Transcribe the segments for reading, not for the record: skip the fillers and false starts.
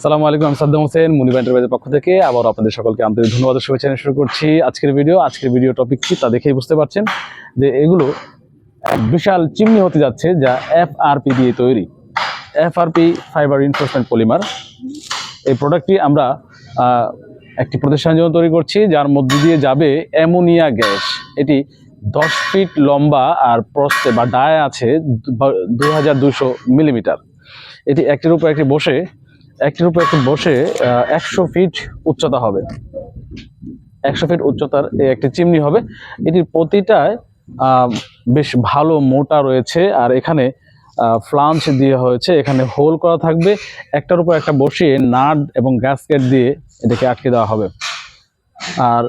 আসসালামু আলাইকুম, আমি সাদ্দাম হোসেন মুনিবা এন্টারপ্রাইজের পক্ষ থেকে আবার আপনাদের সকলকে আন্তরিক ধন্যবাদ ও শুভেচ্ছা শুরু করছি আজকের ভিডিও টপিক কি তা দেখেই বুঝতে পারছেন যে এগুলো এক বিশাল চিমনি হতে যাচ্ছে যা এফআরপি দিয়ে তৈরি। এফআরপি ফাইবার রিইনফোর্সমেন্ট পলিমার, এই প্রোডাক্টটি আমরা একটি প্রতিষ্ঠানের জন্য তৈরি করছি যার মধ্য দিয়ে যাবে অ্যামোনিয়া গ্যাস। এটি 10 ফিট লম্বা আর প্রস্থে বা ডায়া আছে 2200 মিলিমিটার। এটি একটির উপর একটি বসে 100 ফিট উচ্চতা হবে। 100 ফিট উচ্চতার একটি চিমনি হবে। এটির প্রতিটায় বেশ ভালো মোটা রয়েছে আর এখানে ফ্লাঞ্চ দিয়ে হয়েছে, এখানে হোল করা থাকবে। একটার উপর একটা বসিয়ে নাট এবং গ্যাসকেট দিয়ে এটাকে আটকে দেওয়া হবে। আর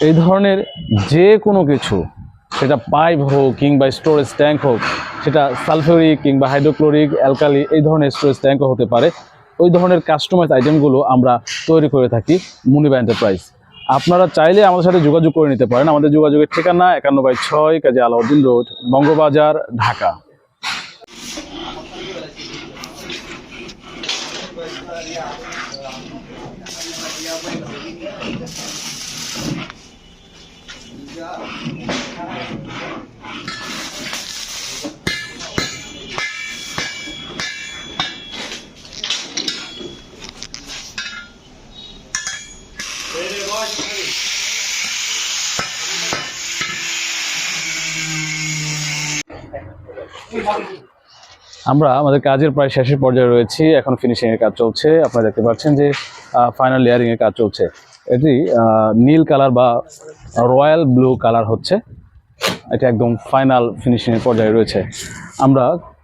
এই ধরনের যে কোনো কিছু, সেটা পাইপ হোক কিংবা স্টোরেজ ট্যাঙ্ক হোক, সেটা সালফিউরিক কিংবা হাইড্রোক্লোরিক অ্যালকালি এই ধরনের স্টোরেজ ট্যাঙ্কও হতে পারে, ওই ধরনের কাস্টমাইজ আইটেমগুলো আমরা তৈরি করে থাকি মুনিবা এন্টারপ্রাইজ। আপনারা চাইলে আমাদের সাথে যোগাযোগ করে নিতে পারেন। আমাদের যোগাযোগের ঠিকানা 51/6 কাজী আলাউদ্দিন রোড, বঙ্গবাজার, ঢাকা। আমরা আমাদের কাজের প্রায় শেষের পর্যায়ে রয়েছি, এখন ফিনিশিং এর কাজ চলছে। আপনারা দেখতে পাচ্ছেন যে ফাইনাল লেয়ারিং এর কাজ চলছে। এটি নীল কালার বা রয়্যাল ব্লু কালার হচ্ছে। এটা একদম ফাইনাল ফিনিশিং এর পর্যায়ে রয়েছে। আমরা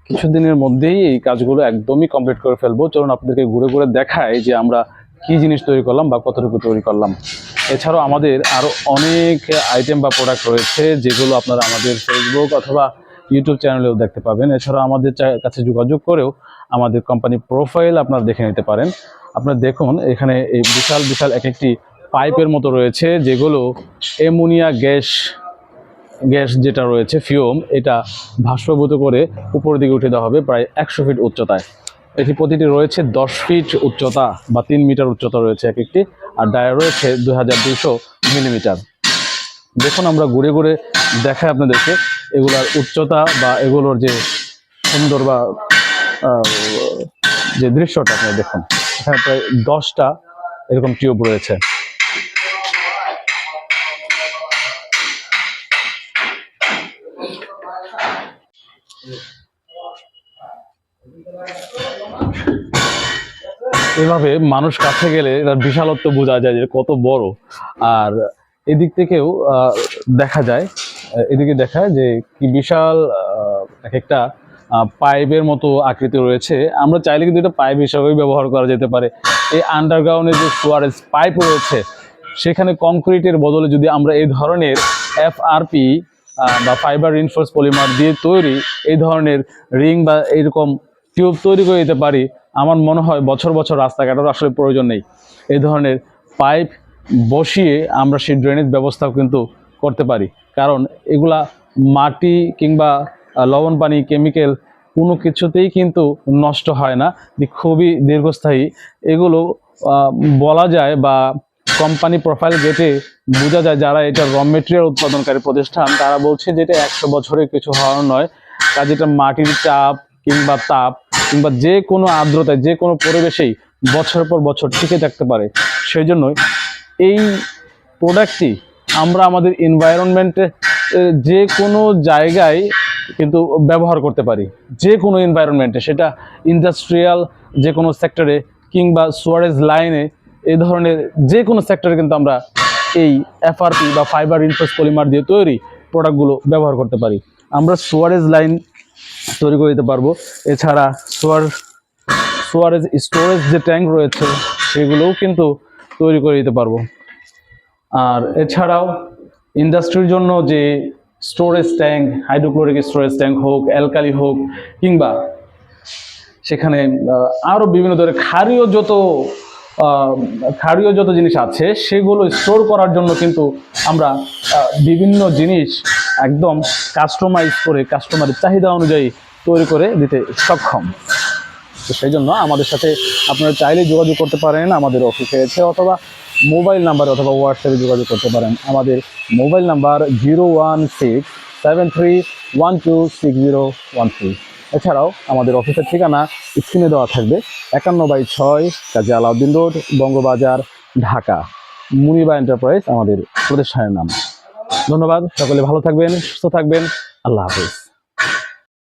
কিছুদিনের মধ্যেই এই কাজগুলো একদমই কমপ্লিট করে ফেলবো। চলুন আপনাদেরকে ঘুরে ঘুরে দেখাই যে আমরা কি জিনিস তৈরি করলাম বা কতটুকু তৈরি করলাম। এছাড়াও আমাদের আরও অনেক আইটেম বা প্রোডাক্ট রয়েছে যেগুলো আপনারা আমাদের ফেসবুক অথবা ইউটিউব চ্যানেলেও দেখতে পাবেন। এছাড়াও আমাদের কাছে যোগাযোগ করেও আমাদের কোম্পানি প্রোফাইল আপনারা দেখে নিতে পারেন। আপনারা দেখুন এখানে এই বিশাল বিশাল এক একটি পাইপের মতো রয়েছে যেগুলো অ্যামোনিয়া গ্যাস যেটা রয়েছে ফিউম, এটা ভাস্বভূত করে উপরের দিকে উঠে দেওয়া হবে প্রায় 100 ফিট উচ্চতায়। এটি প্রতিটি রয়েছে 10 ফিট উচ্চতা বা 3 মিটার উচ্চতা রয়েছে এক একটি, আর ডায়া রয়েছে 2200 মিলিমিটার। দেখুন আমরা ঘুরে ঘুরে দেখাই আপনাদেরকে এগুলার উচ্চতা বা এগুলোর যে সুন্দর বা যে দৃশ্যটা আপনারা দেখুন। এখানে প্রায় 10টা এরকম টিউব রয়েছে। এভাবে মানুষ কাছে গেলে এটার বিশালত্ব বোঝা যায় যে কত বড়। আর এদিক থেকেও দেখা যায়, এদিকে দেখায় যে কি বিশাল এক একটা পাইপের মতো আকৃতি রয়েছে। আমরা চাইলে কিন্তু এটা পাইপ হিসাবেই ব্যবহার করা যেতে পারে। এই আন্ডারগ্রাউন্ডে যে সুয়ারেজ পাইপ রয়েছে, সেখানে কংক্রিটের বদলে যদি আমরা এই ধরনের এফআরপি বা ফাইবার রিইনফোর্স পলিমার দিয়ে তৈরি এই ধরনের রিং বা এইরকম টিউব তৈরি করে দিতে পারি, আমার মনে হয় বছর বছর রাস্তাঘাটের আসলে প্রয়োজন নেই। এই ধরনের পাইপ বসিয়ে আমরা সেই ড্রেনেজ ব্যবস্থাও কিন্তু করতে পারি, কারণ এগুলা মাটি কিংবা লবণ পানি কেমিক্যাল কোনো কিছুতেই কিন্তু নষ্ট হয় না, খুবই দীর্ঘস্থায়ী। এগুলো বলা যায় বা কোম্পানি প্রোফাইল গেটে বোঝা যায় যারা এটা র মেটেরিয়াল উৎপাদনকারী প্রতিষ্ঠান তারা বলছে যে এটা 100 বছরের কিছু হওয়ার নয়। কাজে এটা মাটির চাপ কিংবা তাপ কিংবা যে কোনো আর্দ্রতায় যে কোনো পরিবেশেই বছরের পর বছর টিকে থাকতে পারে। সেই জন্যই এই প্রোডাক্টটি আমরা আমাদের এনভায়রনমেন্টে যে কোনো জায়গায় কিন্তু ব্যবহার করতে পারি, যে কোনো এনভায়রনমেন্টে, সেটা ইন্ডাস্ট্রিয়াল যে কোনো সেক্টরে কিংবা সুয়ারেজ লাইনে, এই ধরনের যে কোনো সেক্টরে কিন্তু আমরা এই এফআরপি বা ফাইবার রিইনফোর্স পলিমার দিয়ে তৈরি প্রোডাক্টগুলো ব্যবহার করতে পারি। আমরা সুয়ারেজ লাইন তৈরি করে দিতে পারবো। এছাড়া সুয়ারেজ স্টোরেজ যে ট্যাঙ্ক রয়েছে সেগুলোও কিন্তু তৈরি করে দিতে পারবো। আর এছাড়াও ইন্ডাস্ট্রির জন্য যে storage tank, hydrochloric storage tank হোক, অ্যালকালি হোক, কিংবা সেখানে আরও বিভিন্ন ধরনের ক্ষারীয় যত জিনিস আছে সেগুলো স্টোর করার জন্য কিন্তু আমরা বিভিন্ন জিনিস একদম কাস্টমাইজ করে কাস্টমারের চাহিদা অনুযায়ী তৈরি করে দিতে সক্ষম। তো সেই জন্য আমাদের সাথে আপনারা চাইলে যোগাযোগ করতে পারেন আমাদের অফিসে এসে, অথবা মোবাইল নাম্বারে অথবা হোয়াটসঅ্যাপে যোগাযোগ করতে পারেন। আমাদের মোবাইল নাম্বার 01673126013। এছাড়াও আমাদের অফিসের ঠিকানা স্ক্রিনে দেওয়া থাকবে, 51/6 কাজী আলাউদ্দিন রোড, বঙ্গবাজার, ঢাকা। মুনিবা এন্টারপ্রাইজ আমাদের প্রতিষ্ঠানের নাম। ধন্যবাদ, সকলে ভালো থাকবেন, সুস্থ থাকবেন। আল্লাহ হাফেজ।